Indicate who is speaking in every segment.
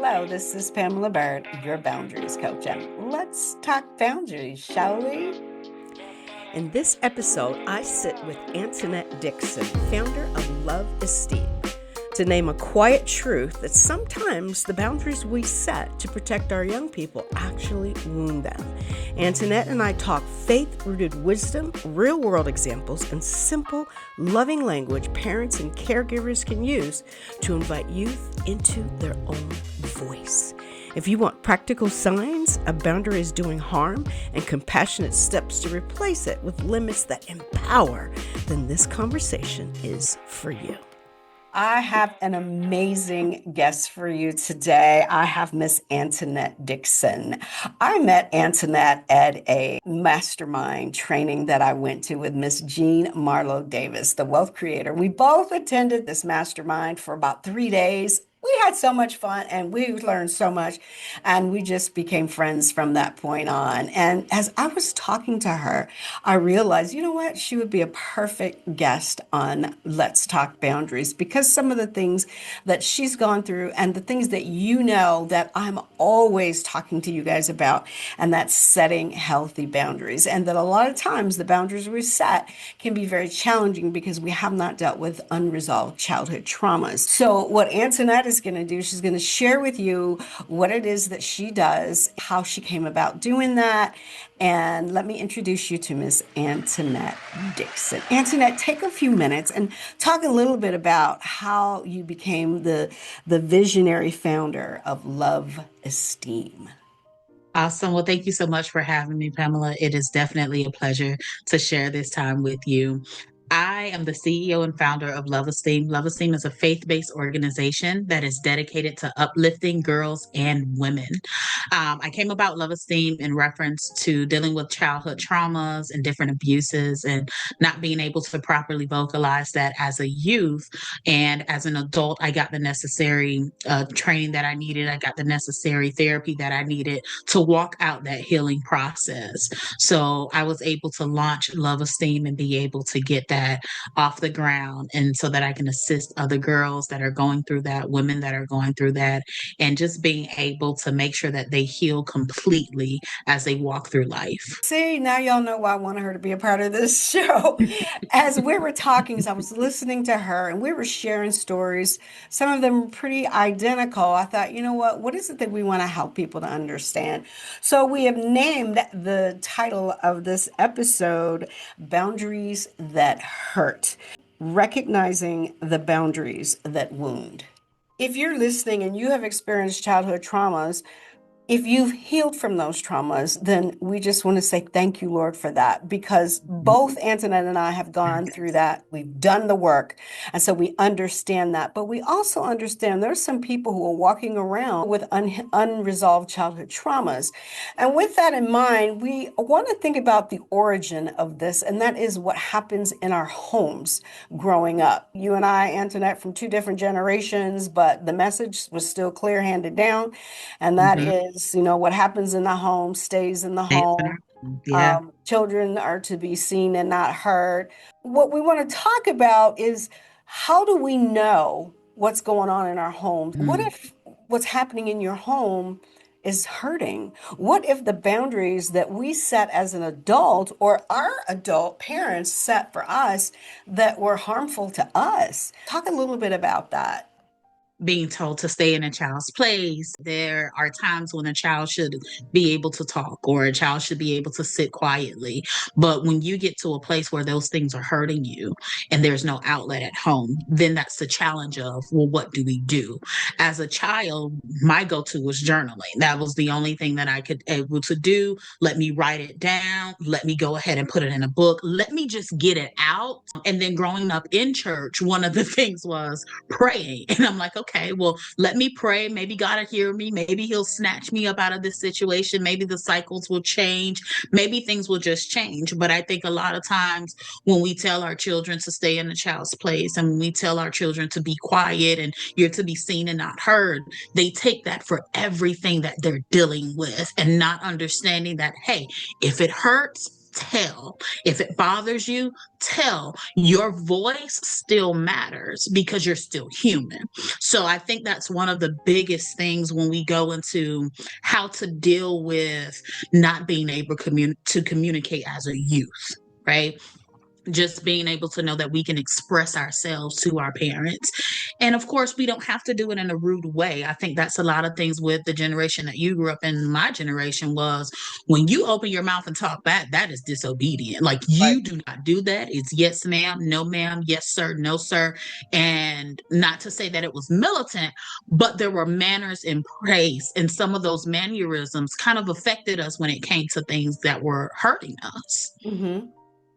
Speaker 1: Hello, this is Pamela Bird, your boundaries coach, and let's talk boundaries, shall we? In this episode, I sit with Antionette Dixon, founder of Luv-Esteem, to name a quiet truth that sometimes the boundaries we set to protect our young people actually wound them. Antionette and I talk faith-rooted wisdom, real-world examples, and simple, loving language parents and caregivers can use to invite youth into their own voice. If you want practical signs a boundary is doing harm and compassionate steps to replace it with limits that empower, then this conversation is for you. I have an amazing guest for you today. I have Miss Antionette Dixon. I met Antionette at a mastermind training that I went to with Miss Jean Marlowe Davis, the wealth creator. We both attended this mastermind for about 3 days. We had so much fun and we learned so much, and we just became friends from that point on. And as I was talking to her, I realized, you know what, she would be a perfect guest on Let's Talk Boundaries, because some of the things that she's gone through and the things that you know that I'm always talking to you guys about, and that's setting healthy boundaries. And that a lot of times the boundaries we set can be very challenging because we have not dealt with unresolved childhood traumas. So what Antionette is going to do, she's going to share with you what it is that she does, how she came about doing that. And let me introduce you to Miss Antionette Dixon. Antionette, take a few minutes and talk a little bit about how you became the visionary founder of Luv-Esteem.
Speaker 2: Awesome. Well, thank you so much for having me, Pamela. It is definitely a pleasure to share this time with you. I am the CEO and founder of Luv-Esteem. Luv-Esteem is a faith-based organization that is dedicated to uplifting girls and women. I came about Luv-Esteem in reference to dealing with childhood traumas and different abuses and not being able to properly vocalize that as a youth. And as an adult, I got the necessary training that I needed. I got the necessary therapy that I needed to walk out that healing process. So I was able to launch Luv-Esteem and be able to get that off the ground, and so that I can assist other girls that are going through that, women that are going through that, and just being able to make sure that they heal completely as they walk through life.
Speaker 1: See, now y'all know why I wanted her to be a part of this show. As we were talking, as I was listening to her and we were sharing stories, some of them were pretty identical. I thought, you know what is it that we want to help people to understand? So we have named the title of this episode, Boundaries That Hurt, recognizing the boundaries that wound. If you're listening and you have experienced childhood traumas, if you've healed from those traumas, then we just want to say thank you, Lord, for that, because both Antionette and I have gone through that. We've done the work. And so we understand that. But we also understand there's some people who are walking around with unresolved childhood traumas. And with that in mind, we want to think about the origin of this, and that is what happens in our homes growing up. You and I, Antionette, from two different generations, but the message was still clear handed down. And that
Speaker 2: Mhm.
Speaker 1: is, what happens in the home stays in the home.
Speaker 2: Yeah.
Speaker 1: Children are to be seen and not heard. What we want to talk about is, how do we know what's going on in our homes? What
Speaker 2: Mm.
Speaker 1: if what's happening in your home is hurting? What if the boundaries that we set as an adult or our adult parents set for us that were harmful to us? Talk a little bit about that.
Speaker 2: Being told to stay in a child's place. There are times when a child should be able to talk, or a child should be able to sit quietly. But when you get to a place where those things are hurting you and there's no outlet at home, then that's the challenge of, well, what do we do? As a child, my go-to was journaling. That was the only thing that I could able to do. Let me write it down. Let me go ahead and put it in a book. Let me just get it out. And then growing up in church, one of the things was praying. And I'm like, okay, well, let me pray. Maybe God will hear me. Maybe he'll snatch me up out of this situation. Maybe the cycles will change. Maybe things will just change. But I think a lot of times when we tell our children to stay in a child's place, and when we tell our children to be quiet and you're to be seen and not heard, they take that for everything that they're dealing with, and not understanding that, hey, if it hurts, tell. If it bothers you, tell. Your voice still matters because you're still human. So I think that's one of the biggest things when we go into how to deal with not being able to communicate as a youth, right? Just being able to know that we can express ourselves to our parents. And of course, we don't have to do it in a rude way. I think that's a lot of things with the generation that you grew up in. My generation was when you open your mouth and talk back, that is disobedient. Like
Speaker 1: Right.
Speaker 2: you do not do that. It's yes, ma'am, no, ma'am, yes, sir, no, sir. And not to say that it was militant, but there were manners in place. And some of those mannerisms kind of affected us when it came to things that were hurting us.
Speaker 1: Mm-hmm.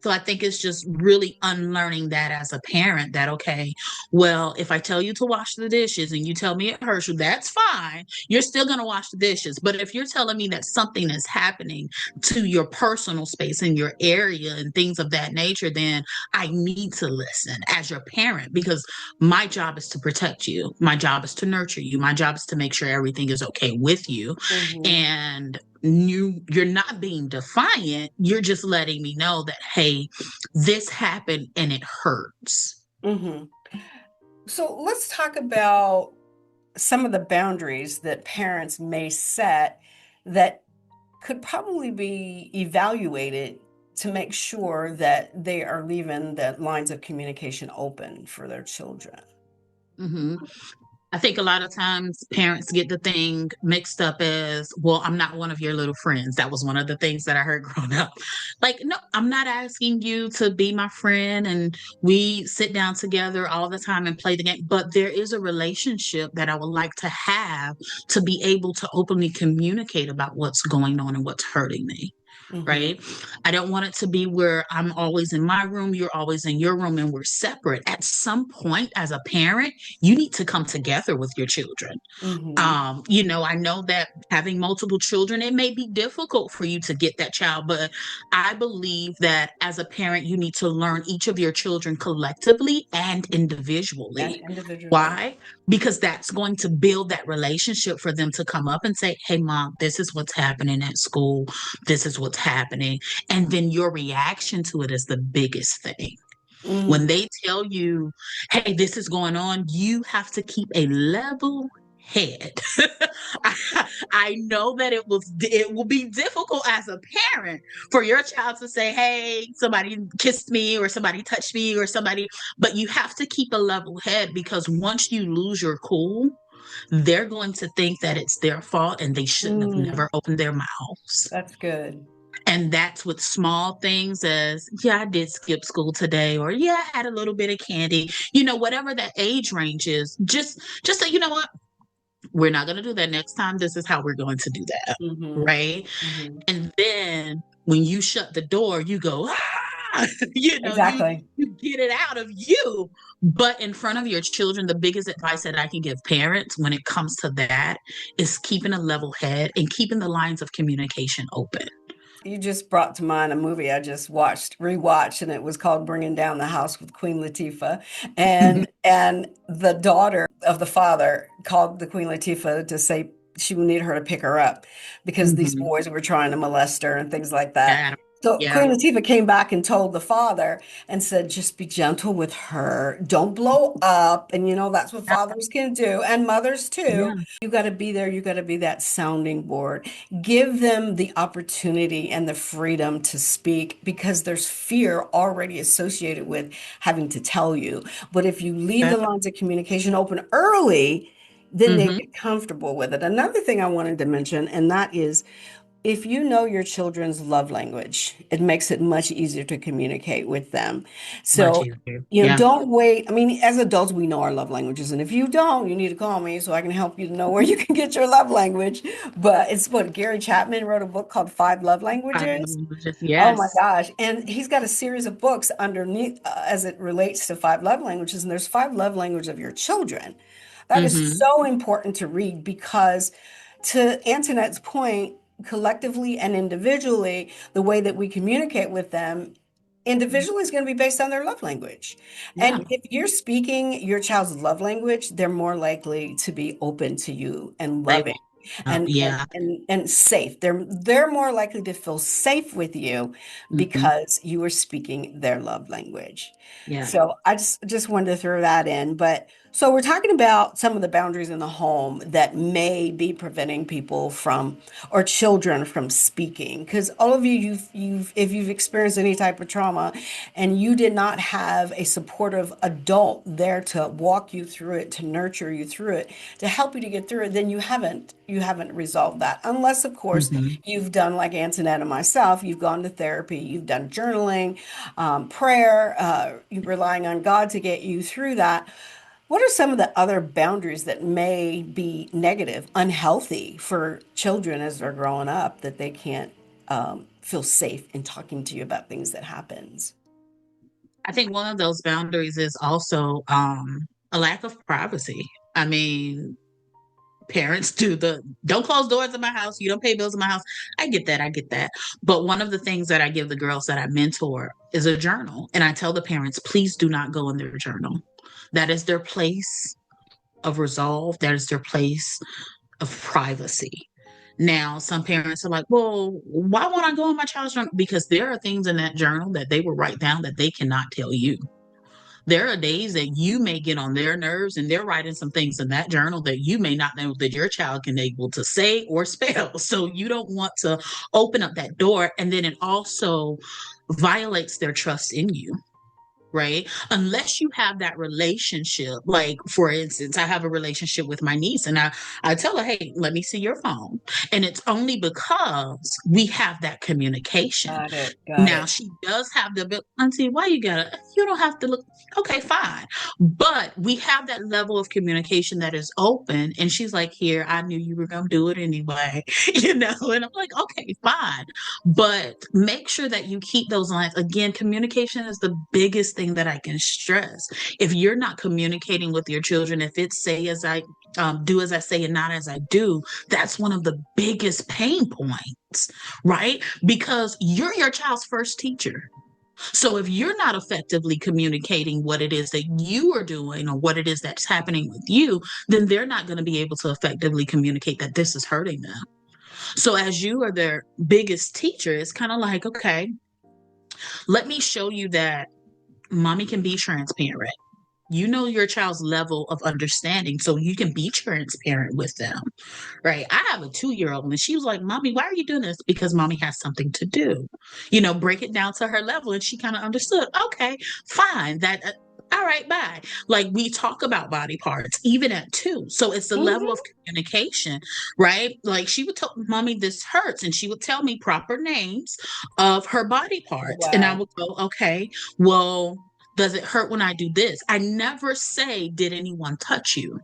Speaker 2: So I think it's just really unlearning that as a parent that, okay, well, if I tell you to wash the dishes and you tell me it hurts you, that's fine. You're still going to wash the dishes. But if you're telling me that something is happening to your personal space in your area and things of that nature, then I need to listen as your parent because my job is to protect you. My job is to nurture you. My job is to make sure everything is okay with you.
Speaker 1: Mm-hmm.
Speaker 2: And you're not being defiant, you're just letting me know that, hey, this happened and it hurts.
Speaker 1: Mm-hmm. So let's talk about some of the boundaries that parents may set that could probably be evaluated to make sure that they are leaving the lines of communication open for their children.
Speaker 2: Hmm. I think a lot of times parents get the thing mixed up as, well, I'm not one of your little friends. That was one of the things that I heard growing up. Like, no, I'm not asking you to be my friend and we sit down together all the time and play the game. But there is a relationship that I would like to have to be able to openly communicate about what's going on and what's hurting me.
Speaker 1: Mm-hmm.
Speaker 2: Right. I don't want it to be where I'm always in my room, you're always in your room, and we're separate. At some point, as a parent, you need to come together with your children.
Speaker 1: Mm-hmm.
Speaker 2: I know that having multiple children, it may be difficult for you to get that child, but I believe that as a parent, you need to learn each of your children collectively and
Speaker 1: And
Speaker 2: individually.
Speaker 1: individually.
Speaker 2: Why? Because that's going to build that relationship for them to come up and say, hey, mom, this is what's happening at school. This is what's happening. And then your reaction to it is the biggest thing. When
Speaker 1: Mm.
Speaker 2: they tell you, hey, this is going on, you have to keep a level head. I know that it will be difficult as a parent for your child to say, hey, somebody kissed me or somebody touched me or somebody, but you have to keep a level head because once you lose your cool, they're going to think that it's their fault and they shouldn't have
Speaker 1: Mm.
Speaker 2: never opened their mouths.
Speaker 1: That's good.
Speaker 2: And that's with small things as, yeah, I did skip school today, or yeah, I had a little bit of candy, whatever that age range is, just say, you know what, we're not going to do that next time. This is how we're going to do that.
Speaker 1: Mm-hmm.
Speaker 2: Right.
Speaker 1: Mm-hmm.
Speaker 2: And then when you shut the door, you go, ah,
Speaker 1: Exactly.
Speaker 2: you get it out of you. But in front of your children, the biggest advice that I can give parents when it comes to that is keeping a level head and keeping the lines of communication open.
Speaker 1: You just brought to mind a movie I just rewatched, and it was called Bringing Down the House with Queen Latifah. And the daughter of the father called the Queen Latifah to say she would need her to pick her up because these
Speaker 2: Mhm.
Speaker 1: boys were trying to molest her and things like that.
Speaker 2: Yeah,
Speaker 1: So
Speaker 2: yeah,
Speaker 1: Queen Latifah came back and told the father and said, just be gentle with her. Don't blow up. And that's what fathers can do and mothers too.
Speaker 2: yeah,
Speaker 1: You got to be there. You got to be that sounding board. Give them the opportunity and the freedom to speak because there's fear already associated with having to tell you. But if you leave
Speaker 2: yeah.
Speaker 1: the lines of communication open early, then they
Speaker 2: Hmm.
Speaker 1: get comfortable with it. Another thing I wanted to mention, and that is if you know your children's love language, it makes it much easier to communicate with them.
Speaker 2: Much
Speaker 1: So,
Speaker 2: easier. Yeah.
Speaker 1: don't wait. I mean, as adults, we know our love languages. And if you don't, you need to call me so I can help you to know where you can get your love language. But it's what Gary Chapman wrote a book called Five Love Languages. Oh my
Speaker 2: Yes.
Speaker 1: gosh. And he's got a series of books underneath as it relates to five love languages. And there's five love languages of your children. That is
Speaker 2: Hmm.
Speaker 1: so important to read because, to Antonette's point, collectively and individually, the way that we communicate with them individually is going to be based on their love language.
Speaker 2: Yeah.
Speaker 1: And if you're speaking your child's love language, they're more likely to be open to you and
Speaker 2: They
Speaker 1: loving.
Speaker 2: will.
Speaker 1: and
Speaker 2: Yeah.
Speaker 1: and safe. They're more likely to feel safe with you
Speaker 2: Hmm.
Speaker 1: because you are speaking their love language.
Speaker 2: Yeah.
Speaker 1: So I just wanted to throw that in. But so we're talking about some of the boundaries in the home that may be preventing people from or children from speaking. Because all of you, you've if you've experienced any type of trauma and you did not have a supportive adult there to walk you through it, to nurture you through it, to help you to get through it, then you haven't resolved that. Unless, of course,
Speaker 2: Hmm.
Speaker 1: you've done like Antoinette and myself, you've gone to therapy, you've done journaling, prayer, you're relying on God to get you through that. What are some of the other boundaries that may be negative, unhealthy for children as they're growing up that they can't feel safe in talking to you about things that happens?
Speaker 2: I think one of those boundaries is also a lack of privacy. I mean, parents do the don't close doors in my house, you don't pay bills in my house. I get that, I get that. But one of the things that I give the girls that I mentor is a journal. And I tell the parents, please do not go in their journal. That is their place of resolve, that is their place of privacy. Now, some parents are like, well, why won't I go in my child's journal? Because there are things in that journal that they will write down that they cannot tell you. There are days that you may get on their nerves and they're writing some things in that journal that you may not know that your child can able to say or spell. So you don't want to open up that door. And then it also violates their trust in you, right? Unless you have that relationship. Like, for instance, I have a relationship with my niece and I tell her, hey, let me see your phone. And it's only because we have that communication.
Speaker 1: Got it. Got
Speaker 2: Now
Speaker 1: it.
Speaker 2: she does have the auntie, why you don't have to look, okay, fine. But we have that level of communication that is open. And she's like, here, I knew you were gonna do it anyway, and I'm like, okay, fine. But make sure that you keep those lines. Again, communication is the biggest thing that I can stress. If you're not communicating with your children, if it's say as I do as I say and not as I do, that's one of the biggest pain points, right? Because you're your child's first teacher. So if you're not effectively communicating what it is that you are doing or what it is that's happening with you, then they're not going to be able to effectively communicate that this is hurting them. So as you are their biggest teacher, it's kind of like, okay, let me show you that mommy can be transparent. You know your child's level of understanding, so you can be transparent with them, right? I have a 2-year-old and she was like, mommy, why are you doing this? Because mommy has something to do. Break it down to her level. And she kind of understood, okay, fine. All right, bye. Like we talk about body parts, even at 2. So it's the level of
Speaker 1: Hmm.
Speaker 2: communication, right? Like she would tell mommy this hurts, and she would tell me proper names of her body parts. And I
Speaker 1: Wow.
Speaker 2: would go, okay, well, does it hurt when I do this? I never say, did anyone touch you?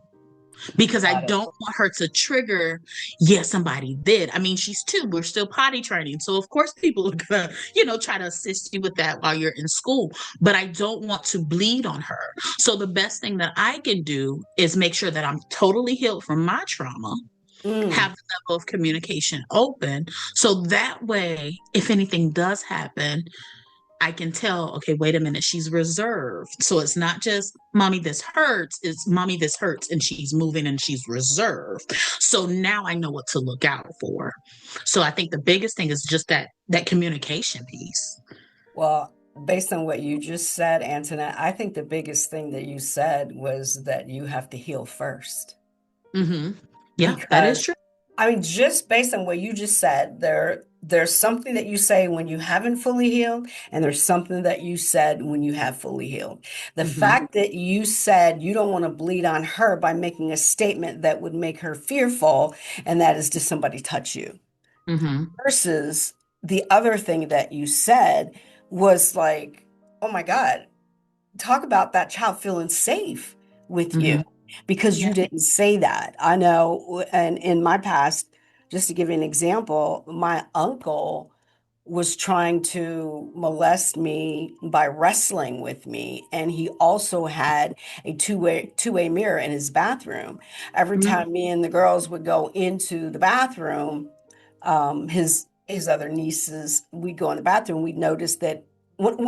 Speaker 2: Because I
Speaker 1: Got it.
Speaker 2: don't want her to trigger, yeah, somebody did. I mean, she's 2, we're still potty training. So of course people are gonna, try to assist you with that while you're in school. But I don't want to bleed on her. So the best thing that I can do is make sure that I'm totally healed from my trauma,
Speaker 1: Mm.
Speaker 2: have the level of communication open. So that way, if anything does happen, I can tell, okay, wait a minute, she's reserved. So it's not just mommy, this hurts, it's mommy, this hurts, and she's moving and she's reserved. So now I know what to look out for. So I think the biggest thing is just that communication piece.
Speaker 1: Well, based on what you just said, Antoinette, I think the biggest thing that you said was that you have to heal first.
Speaker 2: Hmm. Yeah, that is
Speaker 1: Because
Speaker 2: true.
Speaker 1: I mean, just based on what you just said, there's something that you say when you haven't fully healed, and there's something that you said when you have fully healed. The
Speaker 2: Hmm.
Speaker 1: fact that you said you don't want to bleed on her by making a statement that would make her fearful, and that is, did somebody touch you?
Speaker 2: Hmm.
Speaker 1: Versus the other thing that you said was like, oh my God, talk about that child feeling safe with you
Speaker 2: Hmm.
Speaker 1: because you
Speaker 2: Yeah.
Speaker 1: didn't say that. I know, and in my past, just to give you an example, my uncle was trying to molest me by wrestling with me, and he also had a two-way mirror in his bathroom. Every
Speaker 2: Hmm.
Speaker 1: time me and the girls would go into the bathroom, his other nieces, we'd go in the bathroom, we'd notice that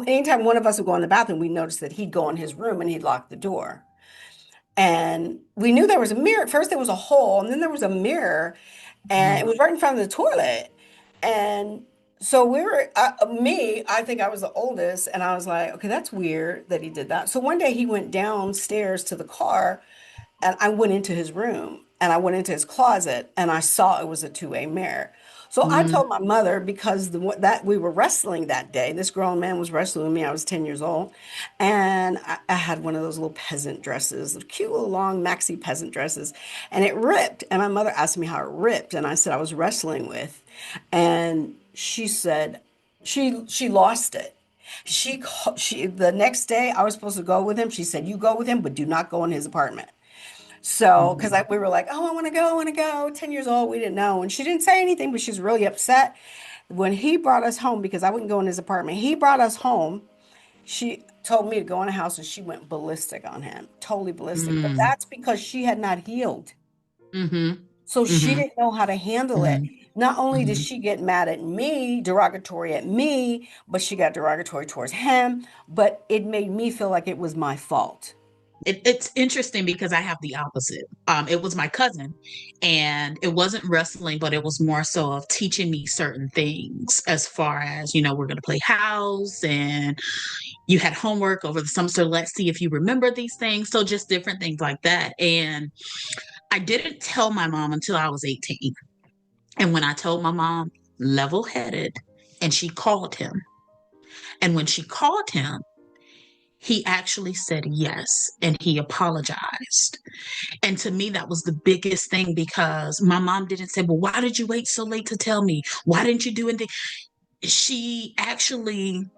Speaker 1: anytime one of us would go in the bathroom, we noticed that he'd go in his room and he'd lock the door. And we knew there was a mirror. At first, there was a hole, and then there was a mirror, and it
Speaker 2: Mhm.
Speaker 1: was right in front of the toilet. And so I think I was the oldest, and I was like, okay, that's weird that he did that. So one day he went downstairs to the car, and I went into his room and I went into his closet and I saw it was a two-way mirror. So I
Speaker 2: Mhm.
Speaker 1: told my mother because that we were wrestling that day. This grown man was wrestling with me. I was 10 years old, and I had one of those little peasant dresses, cute little long maxi peasant dresses, and it ripped. And my mother asked me how it ripped, and I said I was wrestling with, and she said she lost it. She the next day I was supposed to go with him. She said, "You go with him, but do not go in his apartment." So, because
Speaker 2: Mhm.
Speaker 1: we were like, oh, I want to go. 10 years old, we didn't know. And she didn't say anything, but she was really upset. When he brought us home, because I wouldn't go in his apartment, he brought us home. She told me to go in the house and she went ballistic on him, totally ballistic. But
Speaker 2: Mhm.
Speaker 1: that's because she had not healed.
Speaker 2: Mhm.
Speaker 1: So she
Speaker 2: Mhm.
Speaker 1: didn't know how to handle it.
Speaker 2: Mhm.
Speaker 1: Not only did
Speaker 2: Mhm.
Speaker 1: she get mad at me, derogatory at me, but she got derogatory towards him. But it made me feel like it was my fault.
Speaker 2: It's interesting because I have the opposite. It was my cousin, and it wasn't wrestling, but it was more so of teaching me certain things as far as, we're going to play house and you had homework over the semester. Let's see if you remember these things. So just different things like that. And I didn't tell my mom until I was 18. And when I told my mom, level headed, and she called him. And when she called him, he actually said yes and he apologized. And to me, that was the biggest thing because my mom didn't say, well, why did you wait so late to tell me? Why didn't you do anything? She actually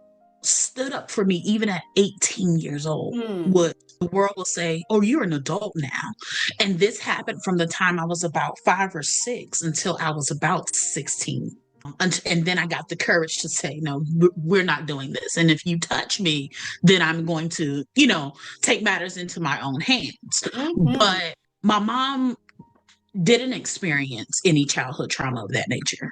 Speaker 2: stood up for me even at 18 years old.
Speaker 1: Hmm.
Speaker 2: What the world will say, oh, you're an adult now. And this happened from the time I was about 5 or 6 until I was about 16. And then I got the courage to say, no, we're not doing this. And if you touch me, then I'm going to, take matters into my own hands.
Speaker 1: Hmm.
Speaker 2: But my mom didn't experience any childhood trauma of that nature.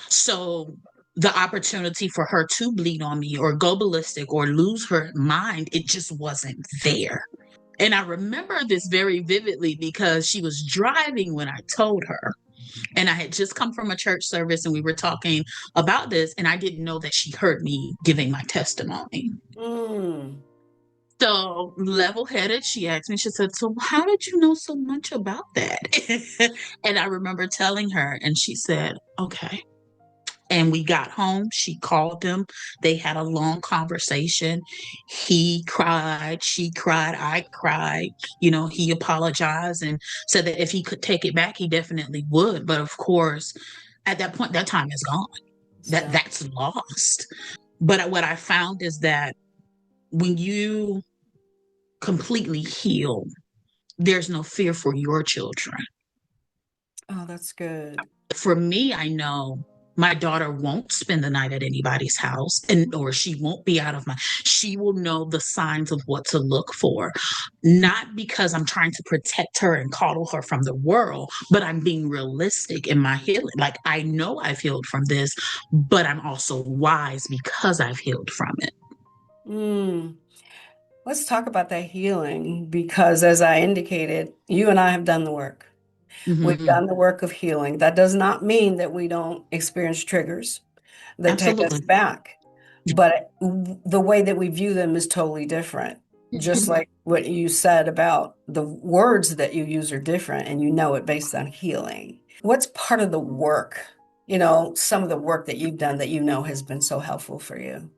Speaker 2: So the opportunity for her to bleed on me or go ballistic or lose her mind, it just wasn't there. And I remember this very vividly because she was driving when I told her. And I had just come from a church service and we were talking about this. And I didn't know that she heard me giving my testimony.
Speaker 1: Mm.
Speaker 2: So level headed, she asked me, she said, so how did you know so much about that? And I remember telling her, and she said, okay. And we got home. She called him. They had a long conversation. He cried. She cried. I cried. He apologized and said that if he could take it back, he definitely would. But of course, at that point, that time is gone.
Speaker 1: It's
Speaker 2: That
Speaker 1: done.
Speaker 2: that's lost. But what I found is that when you completely heal, there's no fear for your children.
Speaker 1: Oh, that's good.
Speaker 2: For me, I know my daughter won't spend the night at anybody's house and or she won't be out of my she will know the signs of what to look for, not because I'm trying to protect her and coddle her from the world, but I'm being realistic in my healing. Like, I know I've healed from this, but I'm also wise because I've healed from it.
Speaker 1: Mm. Let's talk about that healing because, as I indicated, you and I have done the work. We've
Speaker 2: Hmm.
Speaker 1: done the work of healing. That does not mean that we don't experience triggers that take us
Speaker 2: Absolutely.
Speaker 1: back, but the way that we view them is totally different. Just like what you said about the words that you use are different, and you know it based on healing. What's part of the work, some of the work that you've done that you know has been so helpful for you?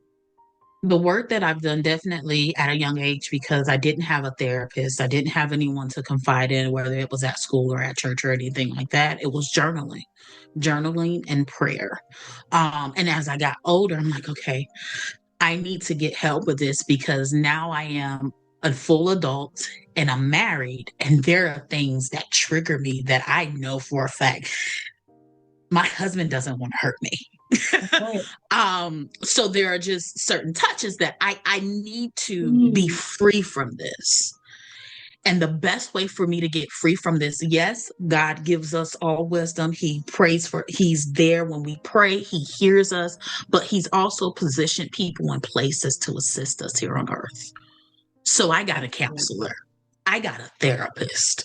Speaker 2: The work that I've done definitely at a young age because I didn't have a therapist. I didn't have anyone to confide in, whether it was at school or at church or anything like that. It was journaling and prayer. And as I got older, I'm like, okay, I need to get help with this because now I am a full adult and I'm married. And there are things that trigger me that I know for a fact my husband doesn't want to hurt me.
Speaker 1: Right.
Speaker 2: So there are just certain touches that I need to be
Speaker 1: Mm.
Speaker 2: free from this. And the best way for me to get free from this, yes, God gives us all wisdom. He's there when we pray, He hears us, but He's also positioned people in places to assist us here on earth. So I got a
Speaker 1: Absolutely.
Speaker 2: counselor. I got a therapist.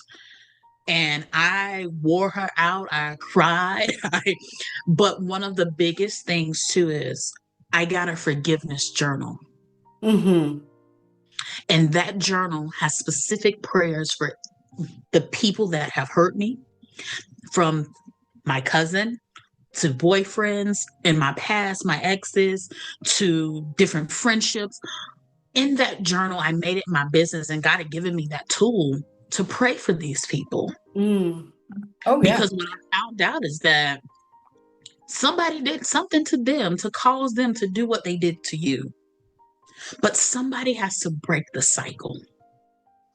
Speaker 2: And I wore her out. I cried. But one of the biggest things too is I got a forgiveness journal.
Speaker 1: Mm-hmm.
Speaker 2: And that journal has specific prayers for the people that have hurt me, from my cousin to boyfriends in my past, my exes, to different friendships. In that journal, I made it my business, and God had given me that tool to pray for these people.
Speaker 1: Mm. Oh, yeah.
Speaker 2: Because what I found out is that somebody did something to them to cause them to do what they did to you. But somebody has to break the cycle.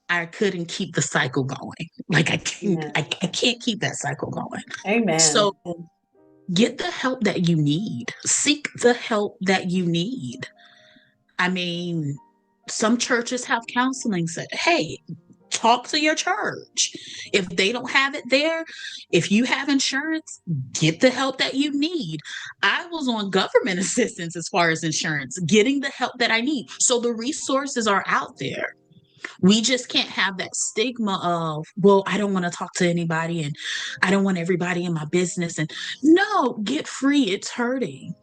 Speaker 2: I couldn't keep the cycle going. Like
Speaker 1: Amen.
Speaker 2: I can't keep that cycle going. So
Speaker 1: Amen.
Speaker 2: get the help that you need. Seek the help that you need. I mean, some churches have counseling said, hey, talk to your church. If they don't have it there, if you have insurance, get the help that you need. I was on government assistance as far as insurance, getting the help that I need. So the resources are out there. We just can't have that stigma of, well, I don't want to talk to anybody and I don't want everybody in my business. And no, get free. It's hurting.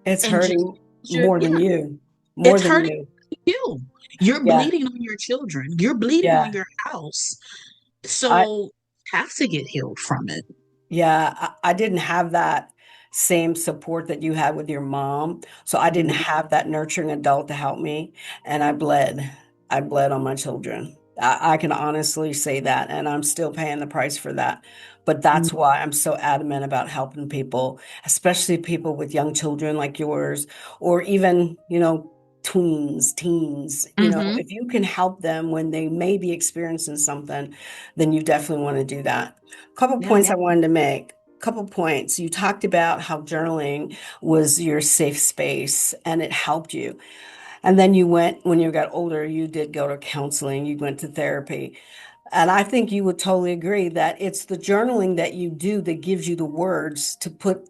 Speaker 1: It's
Speaker 2: And just,
Speaker 1: hurting more than
Speaker 2: yeah,
Speaker 1: you. More
Speaker 2: it's
Speaker 1: than
Speaker 2: hurting
Speaker 1: you.
Speaker 2: you. You're
Speaker 1: Yeah.
Speaker 2: bleeding on your children. You're bleeding on
Speaker 1: Yeah.
Speaker 2: your house.
Speaker 1: I
Speaker 2: So have to get healed from it.
Speaker 1: Yeah, I didn't have that same support that you had with your mom. So I didn't
Speaker 2: Mhm.
Speaker 1: have that nurturing adult to help me. And I bled. I bled on my children. I can honestly say that. And I'm still paying the price for that. But that's why I'm so adamant about helping people, especially people with young children like yours, or even, tweens, teens.
Speaker 2: Mhm.
Speaker 1: If you can help them when they may be experiencing something, then you definitely want to do that. Couple
Speaker 2: Yeah.
Speaker 1: points I wanted to make. Couple points. You talked about how journaling was your safe space and it helped you. And then you went, when you got older, you did go to counseling, you went to therapy. And I think you would totally agree that it's the journaling that you do that gives you the words to bring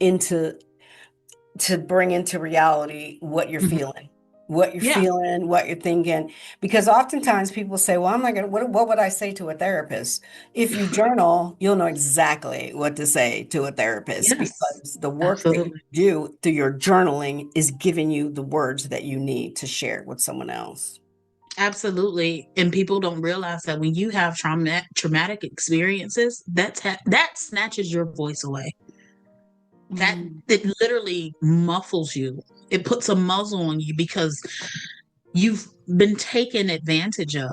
Speaker 1: into reality what you're
Speaker 2: Mhm.
Speaker 1: feeling,
Speaker 2: Yeah.
Speaker 1: what you're thinking. Because oftentimes people say, well, I'm not going to, what would I say to a therapist? If you journal, you'll know exactly what to say to a therapist
Speaker 2: Yes.
Speaker 1: because the work that you
Speaker 2: Absolutely.
Speaker 1: do through your journaling is giving you the words that you need to share with someone else.
Speaker 2: Absolutely. And people don't realize that when you have traumatic experiences, that snatches your voice away. That
Speaker 1: Mm.
Speaker 2: it literally muffles you. It puts a muzzle on you because you've been taken advantage of.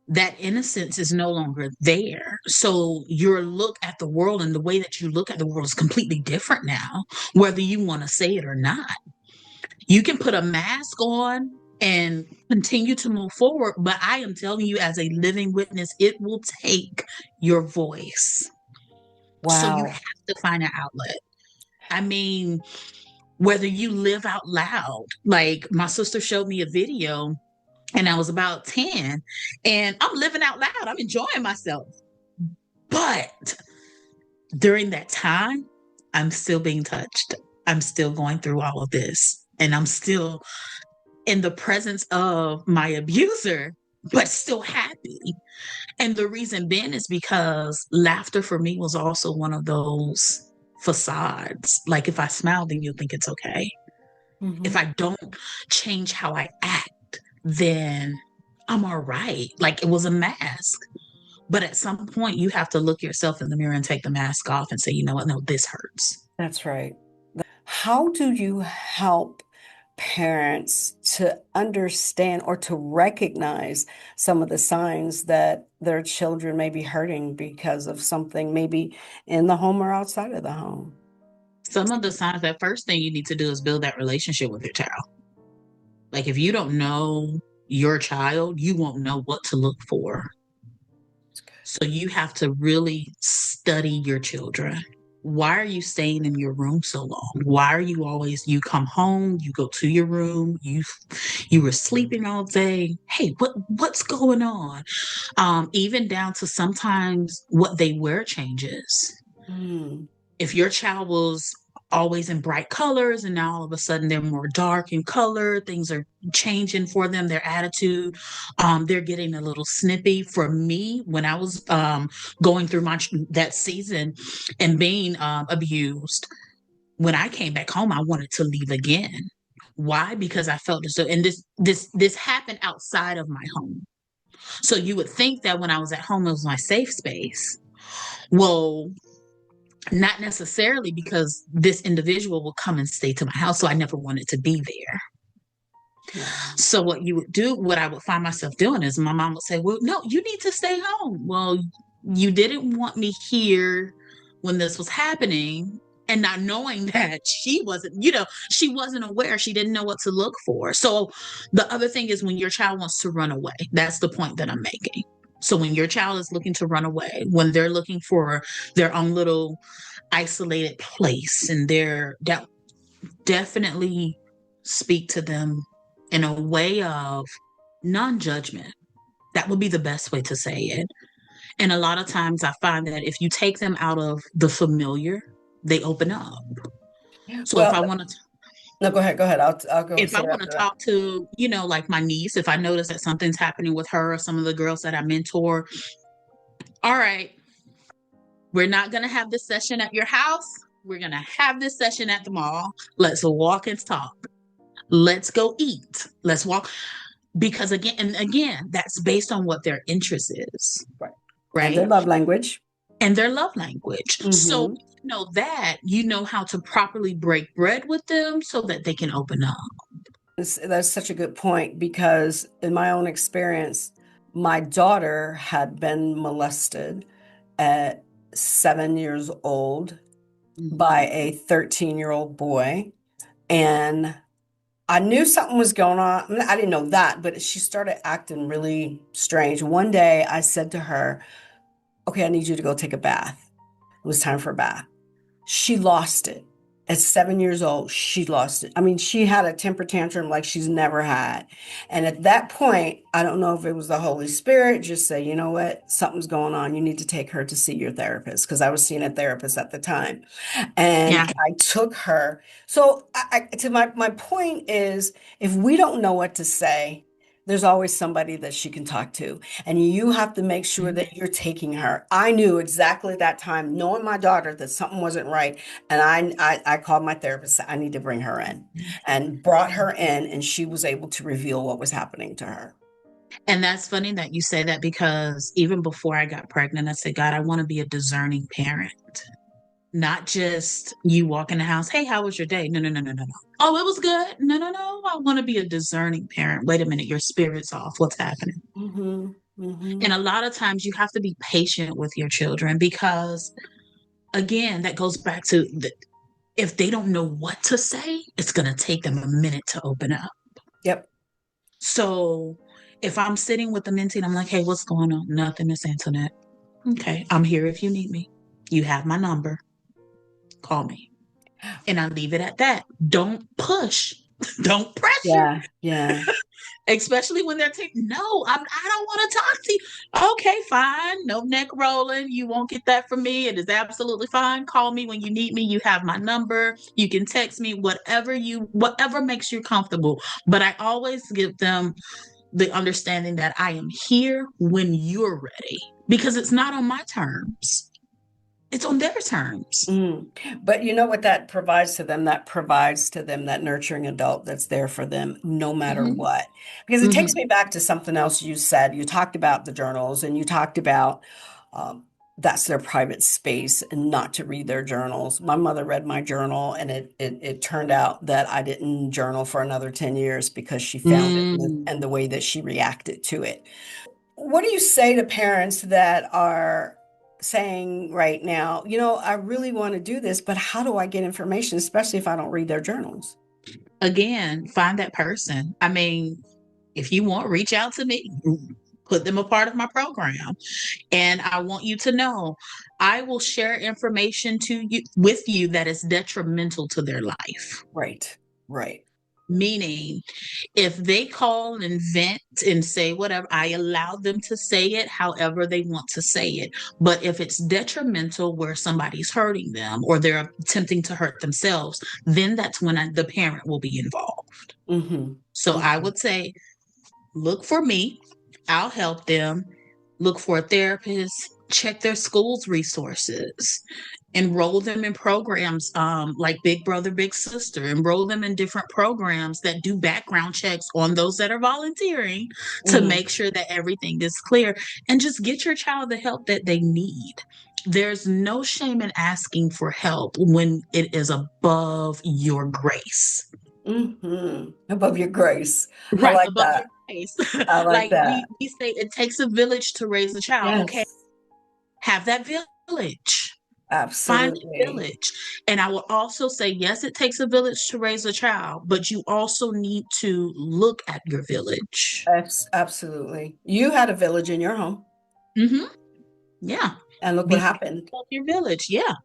Speaker 2: That innocence is no longer there. So your look at the world and the way that you look at the world is completely different now, whether you want to say it or not. You can put a mask on and continue to move forward, but I am telling you, as a living witness, it will take your voice. So you
Speaker 1: Wow.
Speaker 2: have to find an outlet. I mean, whether you live out loud, like my sister showed me a video and I was about 10 and I'm living out loud, I'm enjoying myself. But during that time, I'm still being touched. I'm still going through all of this. And I'm still in the presence of my abuser, but still happy. And the reason being is because laughter for me was also one of those facades. Like if I smile, then you'll think it's okay. If
Speaker 1: Hmm.
Speaker 2: I don't change how I act, then I'm all right. Like it was a mask. But at some point, you have to look yourself in the mirror and take the mask off and say, you know what? No, this hurts.
Speaker 1: That's right. How do you help parents to understand or to recognize some of the signs that their children may be hurting because of something maybe in the home or outside of the home?
Speaker 2: Some of the signs, that first thing you need to do is build that relationship with your child. Like if you don't know your child, you won't know what to look for. So you have to really study your children. Why are you staying in your room so long? Why are you always, you come home, you go to your room, you were sleeping all day. Hey, what's going on? Even down to sometimes what they wear changes.
Speaker 1: Mm.
Speaker 2: If your child was always in bright colors, and now all of a sudden they're more dark in color. Things are changing for them, their attitude. They're getting a little snippy. For me, when I was going through that season and being abused, when I came back home, I wanted to leave again. Why? Because I felt as though, and this happened outside of my home. So you would think that when I was at home, it was my safe space. Well, not necessarily, because this individual would come and stay to my house. So I never wanted to be there. So what you would do, what I would find myself doing is my mom would say, well, no, you need to stay home. Well, you didn't want me here when this was happening. And not knowing that she wasn't, she wasn't aware. She didn't know what to look for. So the other thing is when your child wants to run away, that's the point that I'm making. So when your child is looking to run away, when they're looking for their own little isolated place, and that definitely speak to them in a way of non-judgment. That would be the best way to say it. And a lot of times I find that if you take them out of the familiar, they open up. So if
Speaker 1: Well,
Speaker 2: I want to
Speaker 1: no, go ahead. Go ahead. I'll go and
Speaker 2: if I
Speaker 1: say it
Speaker 2: want to
Speaker 1: after that.
Speaker 2: talk to, like my niece, if I notice that something's happening with her or some of the girls that I mentor, all right, we're not going to have this session at your house. We're going to have this session at the mall. Let's walk and talk. Let's go eat. Let's walk. Because again, that's based on what their interest is,
Speaker 1: Right. And their
Speaker 2: right?
Speaker 1: love language.
Speaker 2: And their love language. So
Speaker 1: Mm-hmm.
Speaker 2: you know that, you know how to properly break bread with them so that they can open up.
Speaker 1: That's such a good point because in my own experience, my daughter had been molested at 7 years old by
Speaker 2: Mhm.
Speaker 1: a 13-year-old boy. And I knew something was going on. I mean, I didn't know that, but she started acting really strange. One day I said to her, okay, I need you to go take a bath. It was time for a bath. She lost it. At 7 years old, she lost it. I mean, she had a temper tantrum like she's never had. And at that point, I don't know if it was the Holy Spirit, just say, you know what, something's going on. You need to take her to see your therapist because I was seeing a therapist at the time.
Speaker 2: Yeah.
Speaker 1: And I took her. So to my point is, if we don't know what to say, there's always somebody that she can talk to. And you have to make sure that you're taking her. I knew exactly that time, knowing my daughter, that something wasn't right. And I called my therapist, said, I need to bring her in, and brought her in, and she was able to reveal what was happening to her.
Speaker 2: And that's funny that you say that, because even before I got pregnant, I said, God, I want to be a discerning parent. Not just you walk in the house, hey, how was your day? No, no, no, no, no, no. Oh, it was good. No, no, no. I want to be a discerning parent. Wait a minute, your spirit's off. What's happening?
Speaker 1: Hmm. Hmm.
Speaker 2: And a lot of times you have to be patient with your children, because, again, that goes back to if they don't know what to say, it's going to take them a minute to open up.
Speaker 1: Yep.
Speaker 2: So if I'm sitting with the mentee and I'm like, hey, what's going on? Nothing, Miss Antoinette. Okay, I'm here if you need me. You have my number. Call me. And I leave it at that. Don't push. Don't pressure.
Speaker 1: Yeah. Yeah.
Speaker 2: Especially when they're taking, no, I don't want to talk to you. Okay, fine. No neck rolling. You won't get that from me. It is absolutely fine. Call me when you need me. You have my number. You can text me, whatever makes you comfortable. But I always give them the understanding that I am here when you're ready, because it's not on my terms. It's on their terms.
Speaker 1: Mm. But you know what that provides to them? That provides to them that nurturing adult that's there for them no matter
Speaker 2: Mm-hmm.
Speaker 1: what. Because it takes
Speaker 2: Mm-hmm.
Speaker 1: me back to something else you said. You talked about the journals and you talked about um, that's their private space and not to read their journals. My mother read my journal and it turned out that I didn't journal for another 10 years because she found it
Speaker 2: Mm.
Speaker 1: and the way that she reacted to it. What do you say to parents that are saying right now, I really want to do this, but how do I get information, especially if I don't read their journals?
Speaker 2: Again, find that person. I mean, if you want, reach out to me, put them a part of my program. And I want you to know I will share information to you with you that is detrimental to their life.
Speaker 1: Right, right.
Speaker 2: Meaning, if they call and vent and say whatever, I allow them to say it however they want to say it. But if it's detrimental where somebody's hurting them or they're attempting to hurt themselves, then that's when the parent will be involved.
Speaker 1: Mm-hmm.
Speaker 2: So I
Speaker 1: Mm-hmm.
Speaker 2: would say, look for me. I'll help them. Look for a therapist. Check their school's resources. Enroll them in programs like Big Brother, Big Sister. Enroll them in different programs that do background checks on those that are volunteering to
Speaker 1: Mm-hmm.
Speaker 2: make sure that everything is clear. And just get your child the help that they need. There's no shame in asking for help when it is above your grace.
Speaker 1: Mm-hmm. Above your grace. I
Speaker 2: Right,
Speaker 1: like
Speaker 2: above your
Speaker 1: that.
Speaker 2: grace.
Speaker 1: I like
Speaker 2: Like
Speaker 1: that.
Speaker 2: we say, it takes a village to raise a child. Okay,
Speaker 1: Yes.
Speaker 2: have that village. Find that
Speaker 1: Absolutely.
Speaker 2: village. And I will also say, yes, it takes a village to raise a child, but you also need to look at your village.
Speaker 1: Absolutely. You had a village in your home,
Speaker 2: Hmm. Yeah.
Speaker 1: and look what
Speaker 2: Be
Speaker 1: happened.
Speaker 2: mindful of your village. Yeah.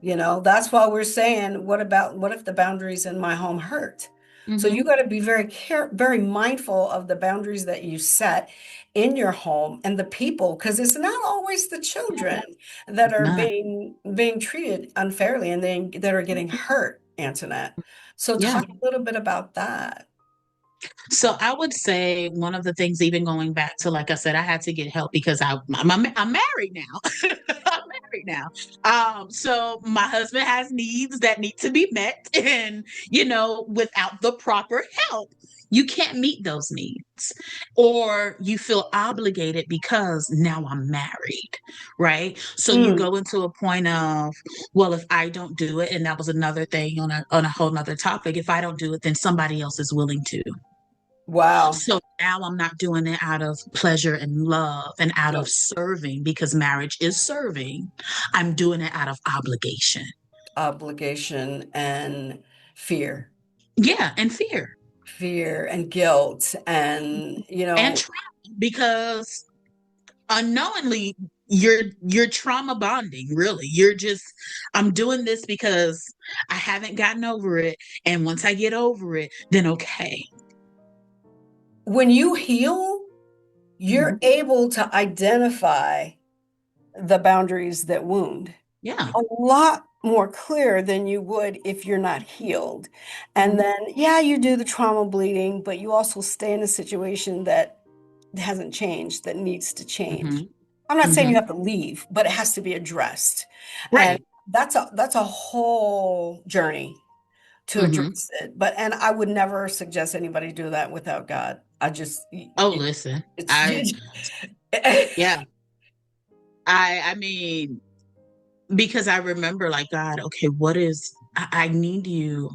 Speaker 1: That's why we're saying, what if the boundaries in my home hurt? So you
Speaker 2: Hmm.
Speaker 1: got to be very mindful of the boundaries that you set in your home and the people, because it's not always the children that
Speaker 2: It's
Speaker 1: are
Speaker 2: not.
Speaker 1: being treated unfairly and that are getting hurt, Antoinette. So
Speaker 2: Yeah.
Speaker 1: talk a little bit about that.
Speaker 2: So I would say one of the things, even going back to, like I said, I had to get help because I'm married now. I'm married now. So my husband has needs that need to be met, and without the proper help, you can't meet those needs, or you feel obligated because now I'm married, right? So you
Speaker 1: Mm,
Speaker 2: go into a point of, well, if I don't do it, and that was another thing on a whole nother topic. If I don't do it, then somebody else is willing to.
Speaker 1: wow.
Speaker 2: So now I'm not doing it out of pleasure and love and out of
Speaker 1: No,
Speaker 2: serving, because marriage is serving. I'm doing it out of obligation.
Speaker 1: obligation and fear.
Speaker 2: Yeah, and fear
Speaker 1: Fear and guilt and
Speaker 2: and trauma, because unknowingly you're trauma bonding, really. You're just, I'm doing this because I haven't gotten over it, and once I get over it, then okay.
Speaker 1: when you heal, you're
Speaker 2: Mhm.
Speaker 1: able to identify the boundaries that wound
Speaker 2: Yeah.
Speaker 1: a lot more clear than you would if you're not healed. And
Speaker 2: Mhm.
Speaker 1: then, yeah, you do the trauma bleeding, but you also stay in a situation that hasn't changed, that needs to change.
Speaker 2: Mhm.
Speaker 1: I'm not saying you
Speaker 2: Mhm.
Speaker 1: have to leave, but it has to be addressed. And
Speaker 2: Right.
Speaker 1: that's a whole journey to
Speaker 2: Mhm.
Speaker 1: address it. And I would never suggest anybody do that without God. I just
Speaker 2: Oh, listen.
Speaker 1: it's
Speaker 2: I Yeah. I mean, because I remember, like, God, okay, what is, I need you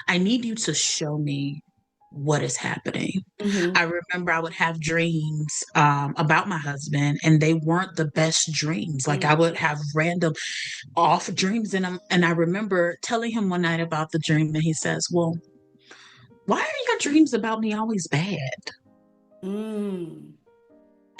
Speaker 2: to show me what is happening.
Speaker 1: Mhm.
Speaker 2: I remember I would have dreams about my husband, and they weren't the best dreams. Like, I
Speaker 1: Mm.
Speaker 2: would have random off dreams, and I remember telling him one night about the dream, and he says, well, why are your dreams about me always bad?
Speaker 1: Mm.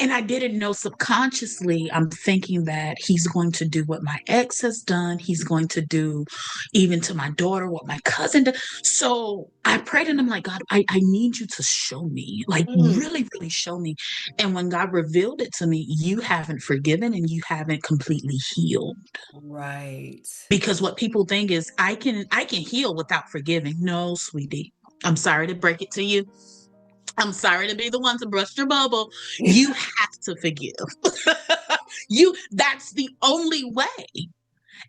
Speaker 2: And I didn't know, subconsciously, I'm thinking that he's going to do what my ex has done. He's going to do even to my daughter what my cousin did. So I prayed, and I'm like, God, I need you to show me, like,
Speaker 1: Mm.
Speaker 2: really, really show me. And when God revealed it to me, you haven't forgiven and you haven't completely healed.
Speaker 1: Right.
Speaker 2: Because what people think is, I can heal without forgiving. No, sweetie. I'm sorry to break it to you. I'm sorry to be the one to burst your bubble. You have to forgive. That's the only way.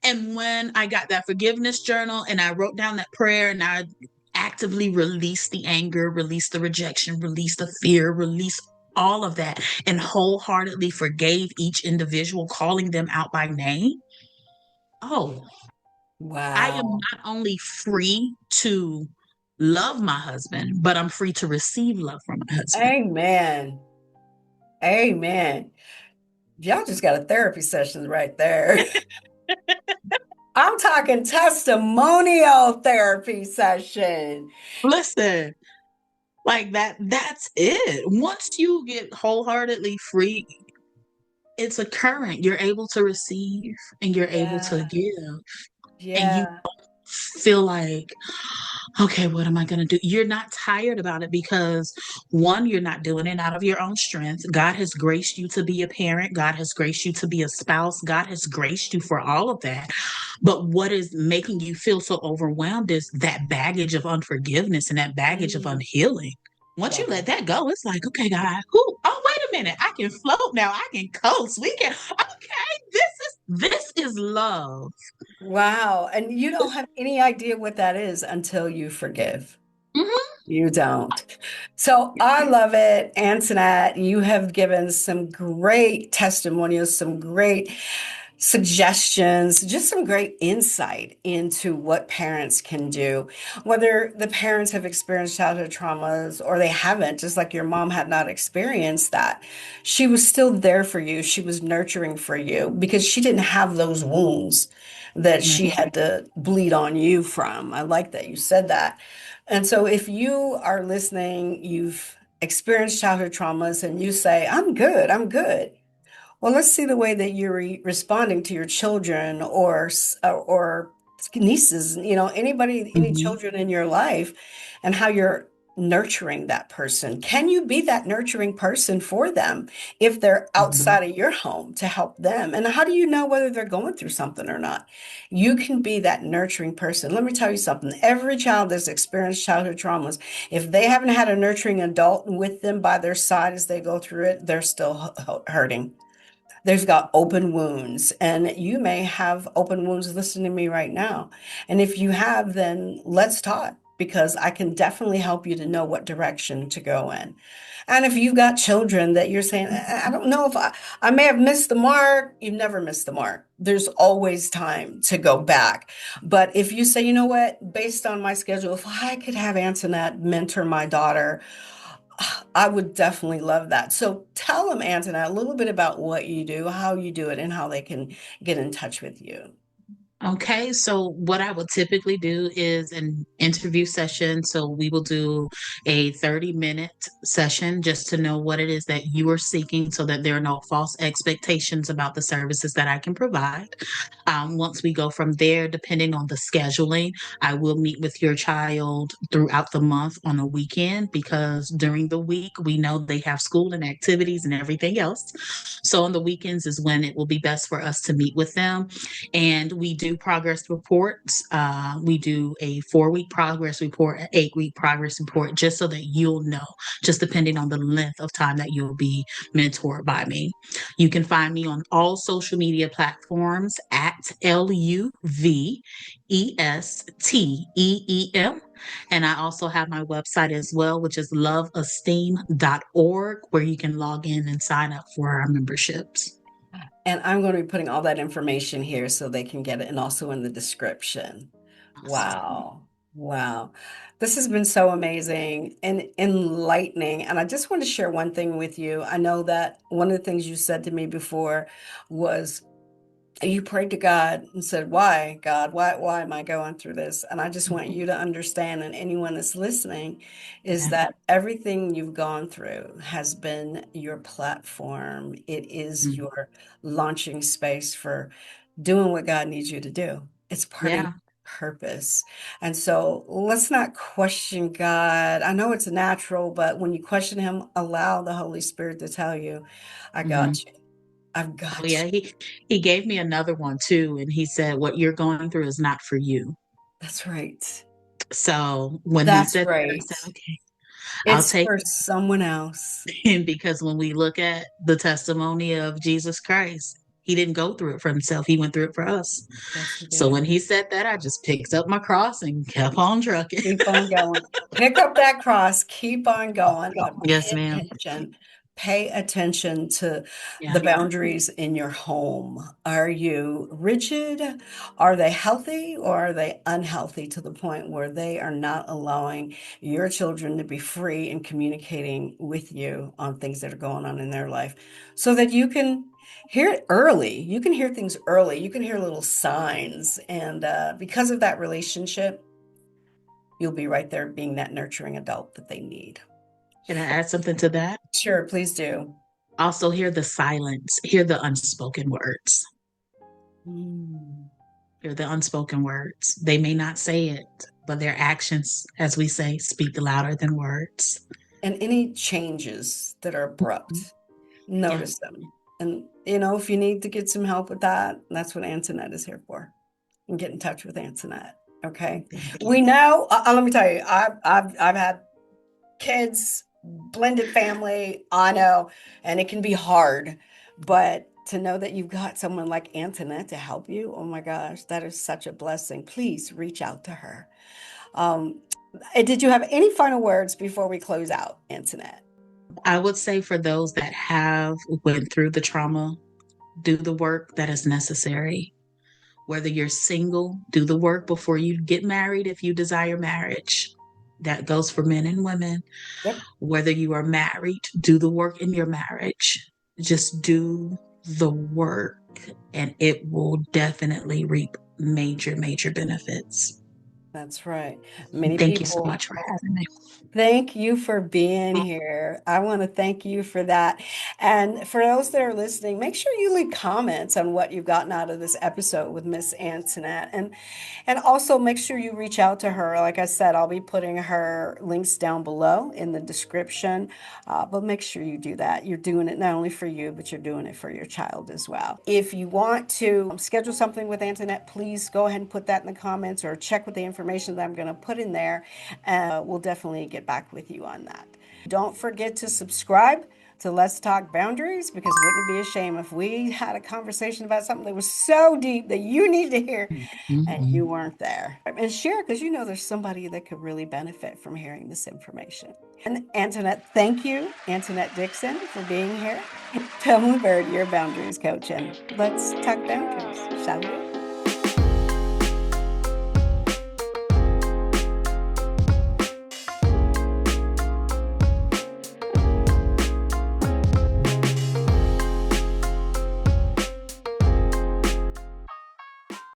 Speaker 2: And when I got that forgiveness journal and I wrote down that prayer, and I actively released the anger, released the rejection, released the fear, released all of that, and wholeheartedly forgave each individual, calling them out by name. Oh, I am
Speaker 1: Wow.
Speaker 2: not only free to love my husband, but I'm free to receive love from my husband.
Speaker 1: Amen. Amen. Y'all just got a therapy session right there. I'm talking testimonial therapy session.
Speaker 2: Listen, like that's it. Once you get wholeheartedly free, it's a current. You're able to receive and you're able to
Speaker 1: Yeah.
Speaker 2: give. And you
Speaker 1: Yeah.
Speaker 2: feel like, okay, what am I going to do? You're not tired about it because one, you're not doing it out of your own strength. God has graced you to be a parent. God has graced you to be a spouse. God has graced you for all of that. But what is making you feel so overwhelmed is that baggage of unforgiveness and that baggage of
Speaker 1: Mm,
Speaker 2: unhealing. Once you let
Speaker 1: wow.
Speaker 2: that go, it's like, okay, God, who? Oh, wait a minute. I can float now. I can coast. We can. Okay, this is love.
Speaker 1: Wow. And you don't have any idea what that is until you forgive.
Speaker 2: Mhm.
Speaker 1: You don't. So I love it, Antoinette. You have given some great testimonials, some great suggestions, just some great insight into what parents can do. Whether the parents have experienced childhood traumas or they haven't, just like your mom had not experienced that, she was still there for you. She was nurturing for you because she didn't have those wounds that
Speaker 2: Yeah.
Speaker 1: she had to bleed on you from. I like that you said that. And so if you are listening, you've experienced childhood traumas and you say, I'm good, I'm good. Well, let's see the way that you're responding to your children or nieces, anybody, any
Speaker 2: Mhm.
Speaker 1: children in your life, and how you're nurturing that person. Can you be that nurturing person for them if they're
Speaker 2: Mhm.
Speaker 1: outside of your home to help them? And how do you know whether they're going through something or not? You can be that nurturing person. Let me tell you something. Every child that's experienced childhood traumas, if they haven't had a nurturing adult with them by their side as they go through it, they're still hurting. They've got open wounds, and you may have open wounds listening to me right now. And if you have, then let's talk because I can definitely help you to know what direction to go in. And if you've got children that you're saying, I don't know if I may have missed the mark, you've never missed the mark. There's always time to go back. But if you say, you know what, based on my schedule, if I could have Antoinette mentor my daughter, I would definitely love that. So tell them, Antoinette, a little bit about what you do, how you do it, and how they can get in touch with you.
Speaker 2: Okay, so what I would typically do is an interview session. So we will do a 30-minute session just to know what it is that you are seeking so that there are no false expectations about the services that I can provide. Once we go from there, depending on the scheduling, I will meet with your child throughout the month on a weekend because during the week we know they have school and activities and everything else. So on the weekends is when it will be best for us to meet with them. And we do progress reports. We do a 4-week progress report, an 8-week progress report, just so that you'll know, just depending on the length of time that you'll be mentored by me. You can find me on all social media platforms at Luv-Esteem. And I also have my website as well, which is Luv-Esteem.org, where you can log in and sign up for our memberships.
Speaker 1: And I'm going to be putting all that information here so they can get it and also in the description.
Speaker 2: Awesome.
Speaker 1: Wow. Wow. This has been so amazing and enlightening. And I just want to share one thing with you. I know that one of the things you said to me before was you prayed to God and said, "Why, God? Why am I going through this?" And I just want you to understand, and anyone that's listening, is
Speaker 2: Yeah.
Speaker 1: that everything you've gone through has been your platform. It is
Speaker 2: Mhm.
Speaker 1: your launching space for doing what God needs you to do. It's part of your
Speaker 2: Yeah.
Speaker 1: purpose. And so let's not question God. I know it's natural, but when you question Him, allow the Holy Spirit to tell you, I
Speaker 2: Mhm.
Speaker 1: got you. I've
Speaker 2: Oh
Speaker 1: got
Speaker 2: yeah,
Speaker 1: you.
Speaker 2: he gave me another one too, and he said, "What you're going through is not for you."
Speaker 1: That's right.
Speaker 2: So when he
Speaker 1: That's
Speaker 2: said that, I
Speaker 1: right.
Speaker 2: said, "Okay, I'll
Speaker 1: It's
Speaker 2: take
Speaker 1: for someone else.
Speaker 2: it." Because when we look at the testimony of Jesus Christ, he didn't go through it for himself; he went through it for us.
Speaker 1: Yes, you
Speaker 2: So
Speaker 1: did.
Speaker 2: when he said that, I just picked up my cross and kept on trucking.
Speaker 1: Keep on going. Pick up that cross, keep on going, but
Speaker 2: Yes,
Speaker 1: pay
Speaker 2: ma'am.
Speaker 1: attention. Pay attention to
Speaker 2: Yeah,
Speaker 1: the boundaries in your home. Are you rigid? Are they healthy or are they unhealthy to the point where they are not allowing your children to be free in communicating with you on things that are going on in their life so that you can hear it early? You can hear things early. You can hear little signs. And because of that relationship, you'll be right there being that nurturing adult that they need.
Speaker 2: can I add something to that?
Speaker 1: Sure, please do.
Speaker 2: Also, hear the silence, hear the unspoken words.
Speaker 1: Mm.
Speaker 2: Hear the unspoken words. They may not say it, but their actions, as we say, speak louder than words.
Speaker 1: And any changes that are abrupt,
Speaker 2: Yeah.
Speaker 1: notice them. And, if you need to get some help with that, that's what Antionette is here for. And get in touch with Antionette. Okay.
Speaker 2: Thank you.
Speaker 1: We know, let me tell you, I've had kids, blended family, I know, and it can be hard, but to know that you've got someone like Antionette to help you, oh my gosh, that is such a blessing. Please reach out to her. Um, did you have any final words before we close out, Antionette?
Speaker 2: I would say for those that have went through the trauma, do the work that is necessary. Whether you're single, do the work before you get married if you desire marriage. That goes for men and women.
Speaker 1: Yep,
Speaker 2: Whether you are married, do the work in your marriage. Just do the work, and it will definitely reap major, major benefits.
Speaker 1: that's right. Many
Speaker 2: Thank you so
Speaker 1: people.
Speaker 2: much for having me.
Speaker 1: Thank you for being here. I want to thank you for that. And for those that are listening, make sure you leave comments on what you've gotten out of this episode with Miss Antoinette. And also make sure you reach out to her. Like I said, I'll be putting her links down below in the description. But make sure you do that. You're doing it not only for you, but you're doing it for your child as well. If you want to schedule something with Antoinette, please go ahead and put that in the comments or check with the information that I'm going to put in there. And we'll definitely get back with you on that. Don't forget to subscribe to Let's Talk Boundaries, because wouldn't it be a shame if we had a conversation about something that was so deep that you need to hear and
Speaker 2: Mhm.
Speaker 1: you weren't there? And share, because there's somebody that could really benefit from hearing this information. And Antionette, thank you, Antionette Dixon, for being here. Tell the bird your boundaries coach, and let's talk boundaries, shall we?